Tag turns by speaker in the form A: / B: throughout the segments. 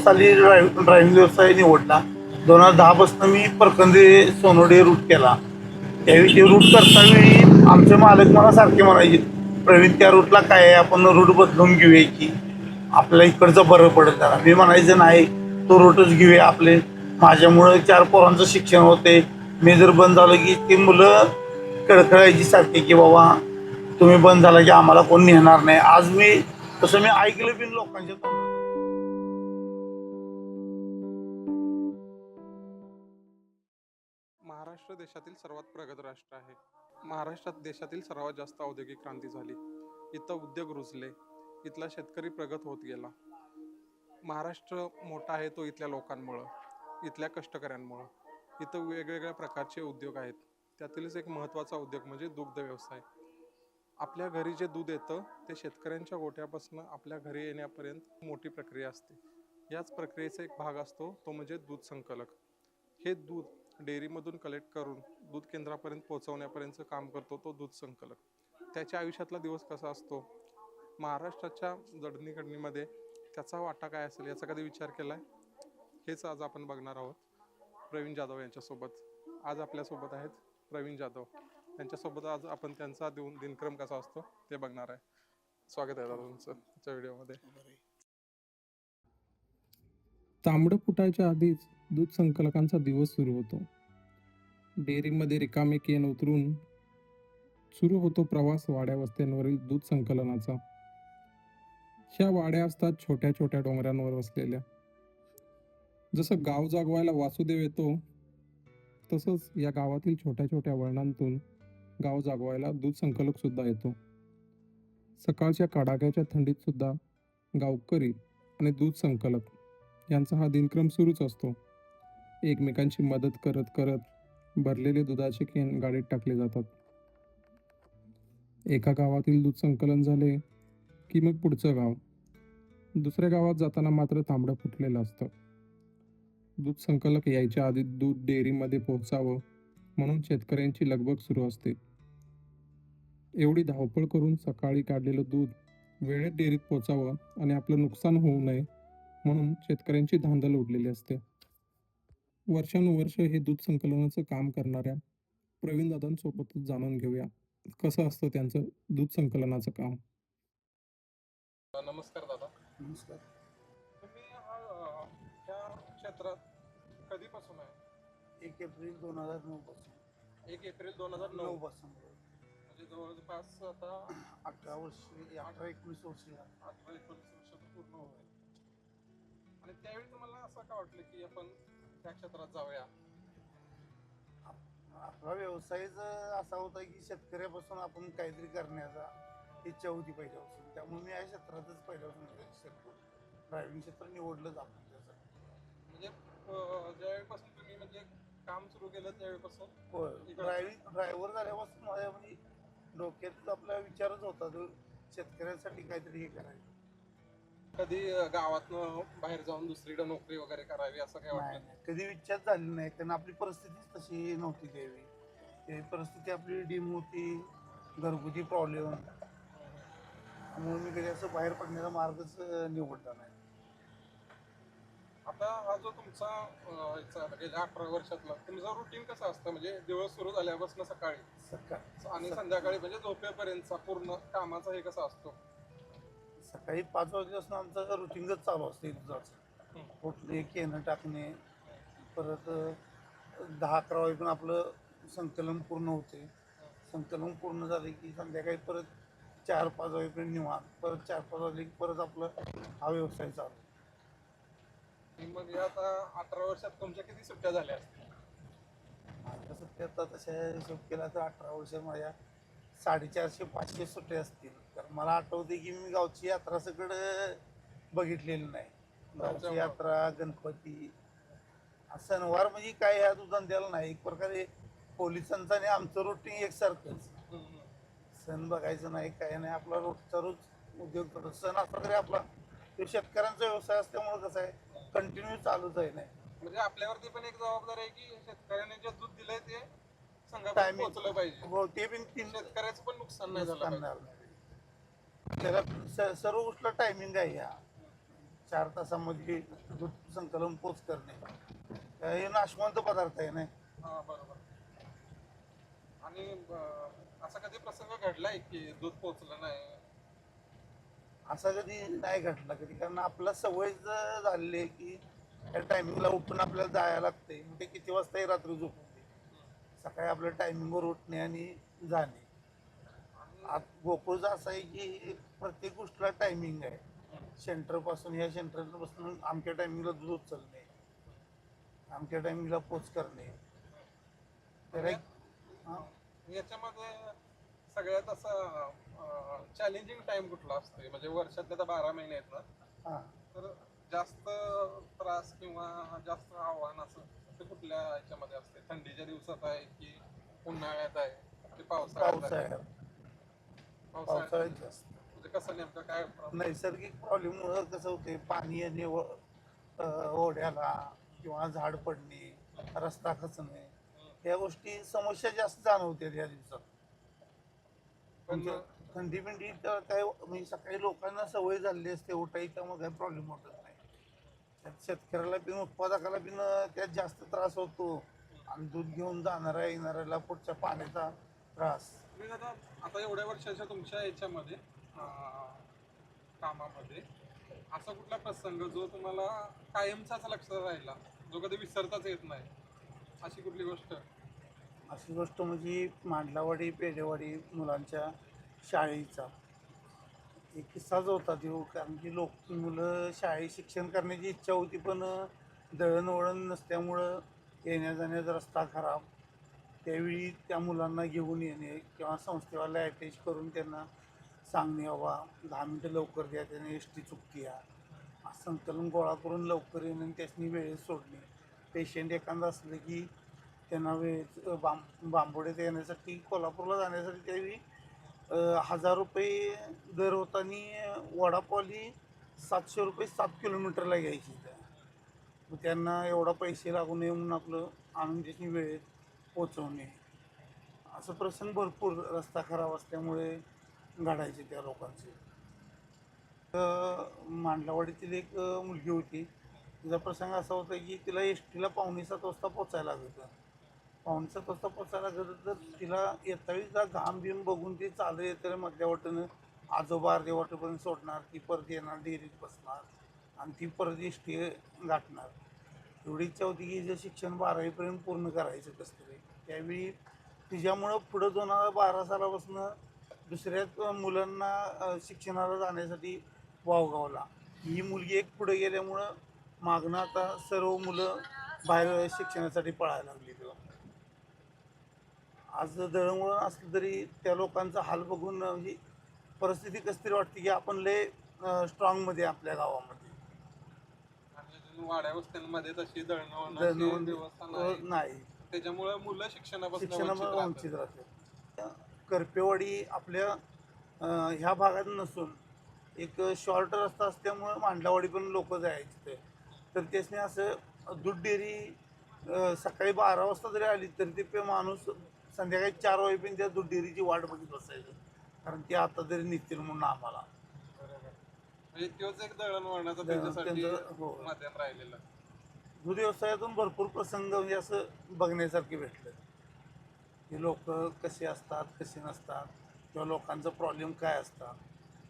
A: साली ड्रायव्हिंग व्यवसाय निवडला. 2010 पासून मी परकंदे सोनवडे रूट केला. त्यावेळी ते रूट करतावेळी आमचे मालक मला सारखे म्हणायचे, प्रवीण त्या रूटला काय आहे, आपण रूट बदलून घेऊया की आपल्याला इकडचं बरं पडेल. त्याला मी म्हणायचं नाही, तो रूटच घेऊया. आपले माझ्यामुळं 4 पोरांचं शिक्षण होते. मी जर बंद झालं की ती मुलं कळकळायची सारखी की बाबा तुम्ही बंद झाला की आम्हाला कोण नेणार नाही. आज मी तसं मी ऐकलं बिन लोकांच्या तोंडून.
B: महाराष्ट्र देशातील सर्वात प्रगत राष्ट्र आहे. महाराष्ट्रात देशातील सर्वात जास्त औद्योगिक क्रांती झाली. इथं उद्योग रुजले. इथला शेतकरी प्रगत होत गेला. महाराष्ट्र मोठा आहे तो इथल्या लोकांमुळं, इथल्या कष्टकऱ्यांमुळं. इथं वेगवेगळ्या प्रकारचे उद्योग आहेत. त्यातीलच एक महत्त्वाचा उद्योग म्हणजे दुग्ध व्यवसाय. आपल्या घरी जे दूध येतं ते शेतकऱ्यांच्या गोठ्यापासून आपल्या घरी येण्यापर्यंत मोठी प्रक्रिया असते. याच प्रक्रियेचा एक भाग असतो तो म्हणजे दूध संकलक. हे दूध डेअरीमधून कलेक्ट करून दूध केंद्रापर्यंत पोहोचवण्यापर्यंतचं काम करतो तो दूध संकलक. त्याच्या आयुष्यातला दिवस कसा असतो, महाराष्ट्राच्या जडणघडणीमध्ये त्याचा वाटा काय असेल याचा कधी विचार केला आहे? हेच आज आपण बघणार आहोत प्रवीण जाधव यांच्यासोबत. आज आपल्यासोबत आहेत प्रवीण जाधव. त्यांच्यासोबत आज आपण त्यांचा दिनक्रम कसा असतो ते बघणार आहे. स्वागत आहे दादा तुमचं आजच्या व्हिडिओमध्ये. तांबडं फुटायच्या आधीच दूध संकलकांचा दिवस सुरू होतो. डेअरीमध्ये रिकामे केन उतरून सुरू होतो प्रवास वाड्या वस्त्यांवरील दूध संकलनाचा. ह्या वाड्या असतात छोट्या छोट्या डोंगरांवर वसलेल्या. जसं गाव जागवायला वासुदेव येतो तसंच या गावातील छोट्या छोट्या वळणांतून गाव जागवायला दूध संकलक सुद्धा येतो. सकाळच्या कडाक्याच्या थंडीत सुद्धा गावकरी आणि दूध संकलक यांचा हा दिनक्रम सुरूच असतो. एकमेकांची मदत करत करत भरलेले दुधाचे केन गाडीत टाकले जातात. एका गावातील दूध संकलन झाले की मग पुढचं गाव. दुसऱ्या गावात जाताना मात्र तांबडं फुटलेलं असतं. दूध संकलक यायच्या आधी दूध डेअरीमध्ये पोहोचावं म्हणून शेतकऱ्यांची लगबग सुरू असते. एवढी धावपळ करून सकाळी काढलेलं दूध वेळेत डेअरीत पोहोचावं आणि आपलं नुकसान होऊ नये म्हणून शेतकऱ्यांची धांदल उडलेली असते. वर्षानुवर्ष हे दूध संकलनाचं काम करणाऱ्या प्रवीण दादांसोबतच जाणून घेऊया कसं असतं त्यांचं दूध संकलनाचं काम. नमस्कार दादा.
A: नमस्कार.
B: तुम्ही ह्या क्षेत्रात कधीपासून आहे?
A: 1 एप्रिल 2009 पासून.
B: 1 एप्रिल 2009
A: पासून
B: म्हणजे जवळपास आता
A: 18-19 वर्ष
B: 18-19 वर्ष पूर्ण होईल. आणि त्यावेळी तुम्हाला असं का वाटलं की आपण त्या क्षेत्रात जाऊया?
A: आपला व्यवसायच असा होता की शेतकऱ्यापासून आपण काहीतरी करण्याचा इच्छा होती पहिल्यापासून. त्यामुळे मी या क्षेत्रातच पहिल्यापासून ड्रायव्हिंग क्षेत्र निवडलंच आपण त्यासाठी.
B: म्हणजे ज्यावेळीपासून तुम्ही म्हणजे काम सुरू केलं त्यावेळीपासून?
A: होय, ड्रायव्हर झाल्यापासून माझ्या म्हणजे डोक्यात आपला विचारच होता तो शेतकऱ्यांसाठी काहीतरी हे करायचं.
B: कधी गावातनं बाहेर जाऊन दुसरीकडे नोकरी वगैरे करावी असं काय वाटलं?
A: नाही, कधी विचार झाली नाही, कारण आपली परिस्थितीच तशी नव्हती त्यावेळी. ते परिस्थिती आपली डीम होती, घरगुती प्रॉब्लेम, त्यामुळे मी कधी असं बाहेर पडण्याचा मार्गच निवडला नाही.
B: आता हा जो तुमचा गेल्या 18 वर्षातला तुमचं रुटीन कसं असतं, म्हणजे दिवस सुरू झाल्यापासून सकाळी आणि संध्याकाळी म्हणजे झोपेपर्यंतचा पूर्ण कामाचा हे कसा असतो?
A: सकाळी 5 वाजल्यापासून आमचं रुटीनच चालू असतं दुधाचं. कुठले केनं टाकणे, परत 10-11 वाजेपर्यंत आपलं संकलन पूर्ण होते. संकलन पूर्ण झाले की संध्याकाळी परत 4-5 वाजेपर्यंत निवांत, परत 4-5 वाजले की परत आपलं हा व्यवसाय चालू.
B: मग या आता 18 वर्षात तुमच्या किती सुट्ट्या झाल्या असतील?
A: आता सुट्ट्या आता तशा हिशोब केला तर 18 वर्षात माझ्या 450-500 सुट्ट्या असतील. तर मला आठवते की मी गावची यात्रा सगळं बघितलेली नाही. गावची यात्रा, गणपती, सणवार म्हणजे काय ह्या धंद्याला नाही. एक प्रकारे पोलिसांचं आणि आमचं रुटीन एकसारखंच. सण बघायचं नाही, काय नाही, आपला रोजचा रोज उद्योग करतो. सण असला तरी आपला तो शेतकऱ्यांचा व्यवसाय असल्यामुळे कसं आहे कंटिन्यू चालूच आहे. नाही
B: म्हणजे आपल्यावरती पण एक जबाबदारी आहे की शेतकऱ्याने जे दूध दिलंय ते संघापर्यंत पोहोचलं पाहिजे.
A: हो, ते पण
B: शेतकऱ्याचं पण नुकसान नाही झालं पाहिजे.
A: त्याला सर्व गोष्टीला टायमिंग आहे. ह्या 4 तासामध्ये दूध संकलन पोच करणे हे नाशवंत पदार्थ आहे ना.
B: हा बरोबर. आणि असा कधी प्रसंग घडलाय की दूध पोचलं नाही?
A: असा कधी नाही घडला कधी, कारण आपला सवय झालेली आहे की त्या टायमिंगला उठून आपल्याला जायला लागते. मग ते किती वाजताही रात्री झोपून दे, सकाळी आपल्या टायमिंगवर उठणे आणि जाणे. गोकुळचं असं आहे की प्रत्येक गोष्टीला टायमिंग आहे. सेंटरपासून ह्या सेंटरपासून आमच्या टायमिंगला दूध उचलणे, आमच्या टायमिंगला पोच करणे. तर एक
B: याच्यामध्ये सगळ्यात असं चॅलेंजिंग टाइम कुठला असतोय? म्हणजे वर्षातले तर 12 महिने आहेत ना,
A: हां
B: तर जास्त त्रास किंवा जास्त आव्हान असं ते कुठल्या ह्याच्यामध्ये असते? थंडीच्या दिवसात आहे की उन्हाळ्यात आहे की पावसाळ्यात आहे?
A: पावसाळ्यात जास्त.
B: म्हणजे कसं नेमकं काय problem?
A: नैसर्गिक प्रॉब्लेममुळं कसं होते, पाणी येणे ओढ्याला किंवा झाड पडणे, रस्ता खचणे, या गोष्टी समस्या जास्त जाणवते या दिवसात.
B: पण
A: थंडी बिंडी तर काय म्हणजे सकाळी लोकांना सवय झालेली असते उठायची, त्यामुळे काही प्रॉब्लेम होतच नाही. त्यात शेतकऱ्याला बिन उत्पादकाला बिन त्यात जास्त त्रास होतो, आणि दूध घेऊन जाणाऱ्या येणाऱ्याला पुढच्या पाण्याचा त्रास.
B: मी आता एवढ्या वर्षाच्या तुमच्या याच्यामध्ये कामामध्ये असा कुठला प्रसंग जो तुम्हाला कायमचाच लक्षात राहिला, जो कधी विसरताच येत नाही, अशी कुठली गोष्ट?
A: अशी गोष्ट म्हणजे मांडलावाडी पेढेवाडी मुलांच्या शाळेचा एक किस्साच होता तो. कारण की मुलं शाळेत शिक्षण करण्याची इच्छा होती, पण दळणवळण नसल्यामुळं येण्या जाण्याचा रस्ता खराब. त्यावेळी त्या मुलांना घेऊन येणे किंवा संस्थेवाला अटॅच करून त्यांना सांगणे, बाबा 10 मिनटं लवकर द्या, त्याने एस टी चुकती आहे, संकलन गोळा करून लवकर येणे आणि त्यासनी वेळेत सोडणे. पेशंट एखादा असलं की त्यांना वेळेत बांबोड्यात येण्यासाठी, कोल्हापूरला जाण्यासाठी त्यावेळी 1000 रुपये दर होता, आणि वडापावली 700 रुपये 7 किलोमीटरला घ्यायची. मग त्यांना एवढा पैसे लागू नये म्हणून आपलं आणून त्याची वेळेत पोचवणे, असं प्रसंग भरपूर रस्ता खराब असल्यामुळे घडायचे त्या लोकांचे. मांडलावाडीतील एक मुलगी होती, तिचा प्रसंग असा होता की तिला एस टीला 6:45 वाजता पोचायला लागत होतं. 6:45 वाजता पोचायला लागत होतं, तर तिला येतावीचा घाम बिम बघून ती चालत येतं मधल्या वाटेनं आजोबा अर्ध्या वाटेपर्यंत सोडणार, ती परत येणार, डेअरीत बसणार आणि ती परत एस टी गाठणार. एवढी इच्छा होती की हिचं शिक्षण 12वीपर्यंत पूर्ण करायचं कसं तरी. त्यावेळी तिच्यामुळं पुढं 2012 सालापासून दुसऱ्याच मुलांना शिक्षणाला जाण्यासाठी वावगावला. ही मुलगी एक पुढे गेल्यामुळं मागणं आता सर्व मुलं बाहेर शिक्षणासाठी पळायला लागली. तेव्हा आज दळणवळण असलं तरी त्या लोकांचा हाल बघून म्हणजे परिस्थिती कसं तरी वाटते की आपण लय स्ट्रॉंगमध्ये आपल्या गावामध्ये.
B: आणि अजून वाड्या वस्त्यांमध्ये तशी दळणवळणाची व्यवस्था नाही, त्याच्यामुळे मुलं शिक्षणापासून
A: वंचित राहतात. करपेवाडी आपल्या ह्या भागात नसून एक शॉर्ट रस्ता असल्यामुळं मांडलावाडी पण लोक जायचे. तर त्यासने असं दूध डेअरी सकाळी 12 वाजता जरी आली तरी ते माणूस संध्याकाळी 4 वाजेपर्यंत त्या दूध डेअरीची वाट बघत बसायचं, कारण ते आता तरी निघतील म्हणून आम्हाला.
B: म्हणजे तोच एक दळणवळणाचा त्यांच्यासाठी माध्यम राहिलेलं.
A: दूध व्यवसायातून भरपूर प्रसंग म्हणजे असं बघण्यासारखे भेटले. हे लोक कसे असतात, कसे नसतात, किंवा लोकांचं प्रॉब्लेम काय असतात.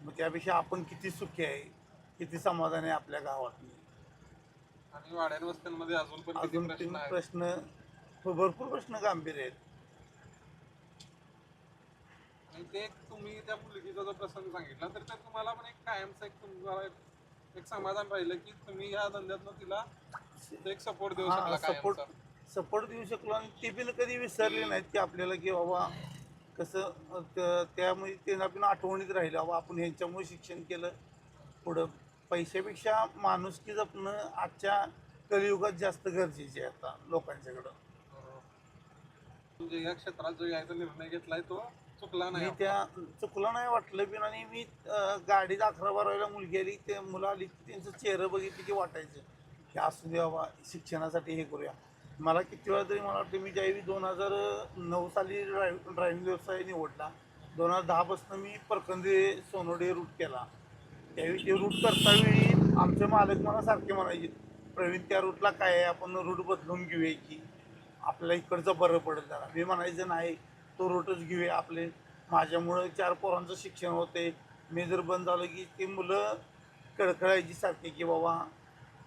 A: मग त्यापेक्षा आपण किती सुखी आहे, किती समाधान आहे आपल्या गावात.
B: आणि वाड्या वस्त्यांमध्ये अजून पण किती
A: प्रश्न भरपूर प्रश्न गंभीर आहेत.
B: आणि ते तुम्ही त्या मुलगीचा जो प्रसंग सांगितला, तर ते तुम्हाला पण एक कायमचं एक तुम्हाला एक समाधान राहिलं की तुम्ही ह्या धंद्यातनं तिला एक सपोर्ट देऊ शकला.
A: सपोर्ट देऊ शकलो, आणि ते पण कधी विसरले नाहीत की आपल्याला की बाबा कसं त्यामुळे त्यांना पण आठवणीत राहिलं, बाबा आपण ह्यांच्यामुळे शिक्षण केलं. पुढं पैशापेक्षा माणुसकी जपणं आजच्या कलियुगात जास्त गरजेचे आहे आता लोकांच्याकडं.
B: म्हणजे या क्षेत्रात जो यायचा निर्णय घेतलाय तो चुकला नाही.
A: चुकलं नाही वाटलं पण. आणि मी गाडीत 11-12 मुलगी आली, ते मुलं आली त्यांचं चेहरं बघितली की वाटायचं की असू दे बाबा, शिक्षणासाठी हे करूया. मला किती वेळा तरी मला वाटतं, मी ज्यावेळी 2009 साली ड्रायव्हिंग व्यवसाय निवडला, 2010 पासून मी परकंदे सोनोडे रूट केला. त्यावेळी ते रूट करतावेळी आमचे मालक मला सारखे म्हणायचे, प्रवीण त्या रूटला काय आहे, आपण रूट बदलून घेऊया की आपल्याला इकडचं बरं पडेल जरा. मी म्हणायचं नाही, तो रूटच घेऊया. आपले माझ्यामुळं 4 पोरांचं शिक्षण होते. मी जर बंद झालं की ती मुलं कळकळायची सारखी की बाबा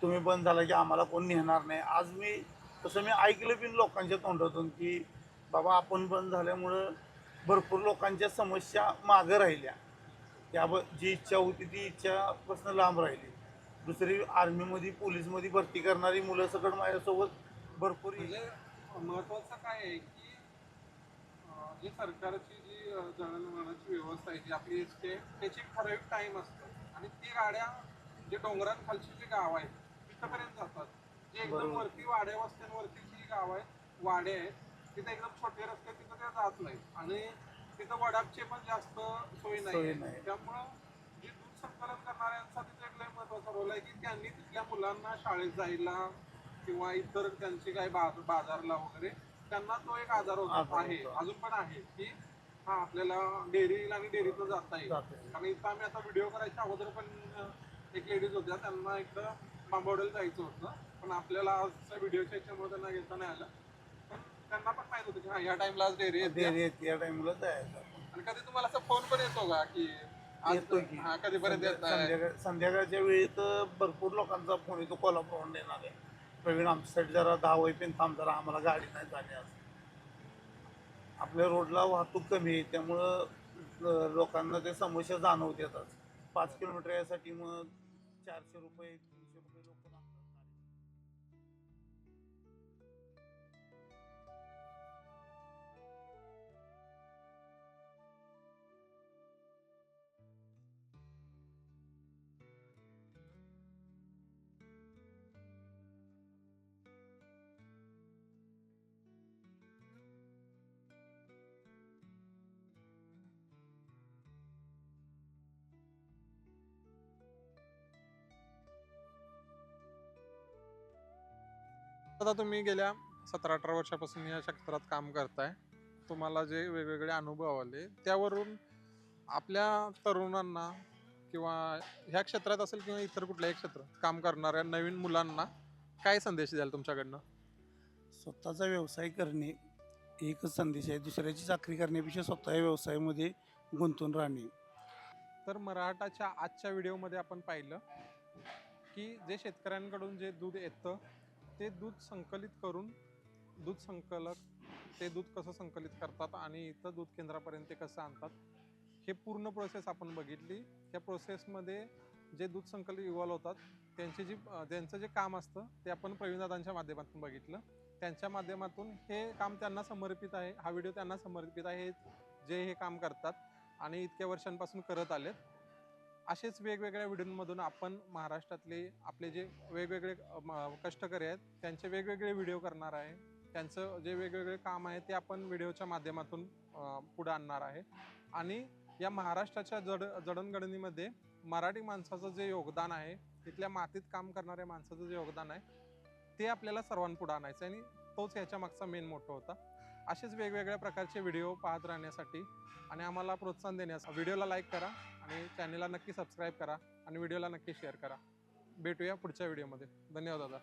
A: तुम्ही बंद झाला की आम्हाला कोण नेणार नाही. आज मी तसं मी ऐकलं बी लोकांच्या तोंडातून की बाबा आपण बंद झाल्यामुळं भरपूर लोकांच्या समस्या मागं राहिल्या. जी इच्छा होती ती इच्छापासून लांब राहिली. दुसरी आर्मीमध्ये पोलीसमध्ये भरती करणारी मुलं सकट माझ्यासोबत भरपूर
B: म्हणजे महत्वाचं काय आहे की जी सरकारची जी दळणवळणाची व्यवस्था आहे जी आपली असते त्याची ठराविक टाईम असतं आणि ती गाड्या जे डोंगरांखालची जी गाव आहेत तिथपर्यंत जातात. जे एकदम
A: बरोबर.
B: वरती वाड्या वस्त्यांवरती जी गाव आहेत वाडे आहेत तिथे एकदम छोटे रस्ते तिथं त्या जात नाहीत आणि तिथं वडापची पण जास्त सोय नाही
A: सोय
B: आहे.
A: नाही.
B: त्यामुळं जे दूध संकलन करणाऱ्यांचा तिथे एक लय महत्वाचा रोल आहे की त्यांनी तिथल्या मुलांना शाळेत जायला किंवा इतर त्यांची काही बाजारला वगैरे त्यांना तो एक आधार
A: आधार
B: आहे,
A: होता.
B: अजून पण आहे की हा आपल्याला डेअरीला आणि डेअरीतनं जाता येईल.
A: जाता येईल.
B: कारण इथं आम्ही आता व्हिडिओ करायच्या अगोदर पण एक लेडीज होत्या, त्यांना इकडं बांबवडेला जायचं होतं, पण आपल्याला आजच्या व्हिडिओच्या याच्यामुळे त्यांना घेता नाही आलं. पण त्यांना पण माहित होतं की हा या टाइमला आज डेअरी येते.
A: डेअरी येते या टाईमला जायचं आपण.
B: आणि कधी तुम्हाला असा फोन पण येतो का की आज
A: येतो की
B: हा कधीपर्यंत येत आहे?
A: संध्याकाळच्या वेळी तर भरपूर लोकांचा फोन येतो कोल्हापूरहून येणार आहे. प्रवीण आमच्यासाठी जरा 10 वाजेपर्यंत थांब जरा, आम्हाला गाडी नाही झाली आज. आपल्या रोडला वाहतूक कमी आहे त्यामुळं लोकांना ते समस्या जाणवतातच. 5 किलोमीटर यासाठी मग 400 रुपये 300 रुपये लोक लागतात.
B: आता तुम्ही गेल्या 17-18 वर्षापासून या क्षेत्रात काम करताय. तुम्हाला जे वेगवेगळे अनुभव आले त्यावरून आपल्या तरुणांना किंवा ह्या क्षेत्रात असेल किंवा इतर कुठल्याही क्षेत्रात काम करणाऱ्या नवीन मुलांना काय संदेश द्याल तुमच्याकडनं?
A: स्वतःचा व्यवसाय करणे एकच संदेश आहे. दुसऱ्याची चाकरी करण्यापेक्षा स्वतः या व्यवसायामध्ये गुंतून राहणे.
B: तर मराठाच्या आजच्या व्हिडिओमध्ये आपण पाहिलं की जे शेतकऱ्यांकडून जे दूध येतं ते दूध संकलित करून दूध संकलक ते दूध कसं संकलित करतात आणि इथं दूध केंद्रापर्यंत ते कसं आणतात हे पूर्ण प्रोसेस आपण बघितली. त्या प्रोसेसमध्ये जे दूध संकलित इव्हॉल्व होतात त्यांचं जे काम असतं ते आपण प्रवीणदादांच्या माध्यमातून बघितलं. त्यांच्या माध्यमातून हे काम त्यांना समर्पित आहे, हा व्हिडिओ त्यांना समर्पित आहे जे हे काम करतात आणि इतक्या वर्षांपासून करत आलेत. असेच वेगवेगळ्या व्हिडिओमधून आपण महाराष्ट्रातले आपले जे वेगवेगळे कष्टकरी आहेत त्यांचे वेगवेगळे व्हिडिओ करणार आहे. त्यांचं जे वेगवेगळे काम आहे ते आपण व्हिडिओच्या माध्यमातून पुढे आणणार आहे. आणि या महाराष्ट्राच्या जडणघडणीमध्ये मराठी माणसाचं जे योगदान आहे, तिथल्या मातीत काम करणाऱ्या माणसाचं जे योगदान आहे ते आपल्याला सर्वांपुढे आणायचं आणि तोच ह्याच्या मागचा मेन मोठो होता. असेच वेगवेगळ्या प्रकारचे व्हिडिओ पाहत राहण्यासाठी आणि आम्हाला प्रोत्साहन देण्यासाठी व्हिडिओला लाईक करा आणि चॅनलला नक्की सबस्क्राईब करा आणि व्हिडिओला नक्की शेअर करा. भेटूया पुढच्या व्हिडिओमध्ये. धन्यवाद दादा.